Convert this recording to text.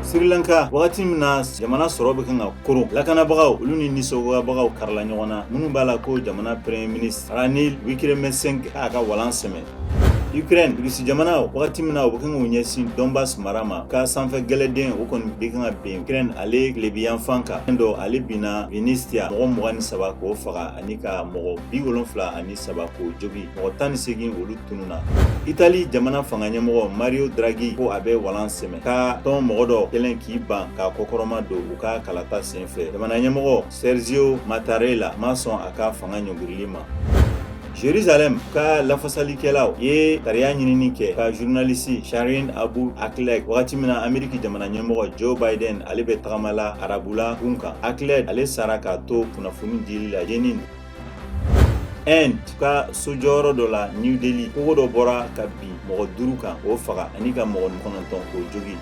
Sri Lanka wagati min na jamana sɔrɔ bɛ kan ka koron lakanabagaw olu ni nisɔngɔbagaw karila ɲɔgɔn na minnu b'a la ko jamana premier ministre Ranil Wickremesinghe a ka walan sɛmɛ. Ukraine Rusi jamana wagati min na u bɛ kan k'u ɲɛsin Donbass mara ma ka sanfɛ gɛlɛden o kɔni bɛ kan ka ben Ukraine ale tilebiyanfan kan dɔ ale binna Vinnytsia mɔgɔ 23 k'o faga ani ka mɔgɔ 73 k'o jogi mɔgɔ 18 olu tununa. Italie jamana fanga ɲɛmɔgɔ Mario Draghi ko a bɛ walan sɛmɛ ka tɔn mɔgɔ dɔ kɛlen k'i ban ka kɔkɔrɔma don u ka kalata senfɛ. Jamana ɲɛmɔgɔ Sergio Mattarella ma sɔn a ka fanga ɲɔngirili ma. Jérusalem ka lafasalikɛlaw ye tariya ɲinini kɛ ka journaliste Shireen Abu Akleh wagati min na Ameriki jamana ɲɛmɔgɔ Joe Biden ale bɛ tagamala arabula kun kan. Akleh ale sara k'a to kunnafoni dili la Jenin. Inde ka sojɔyɔrɔ dɔ la New Delhi kogo dɔ bɔra ka bin mɔgɔ 5 kan o faga ani ka mɔgɔ 9 k'o jogi.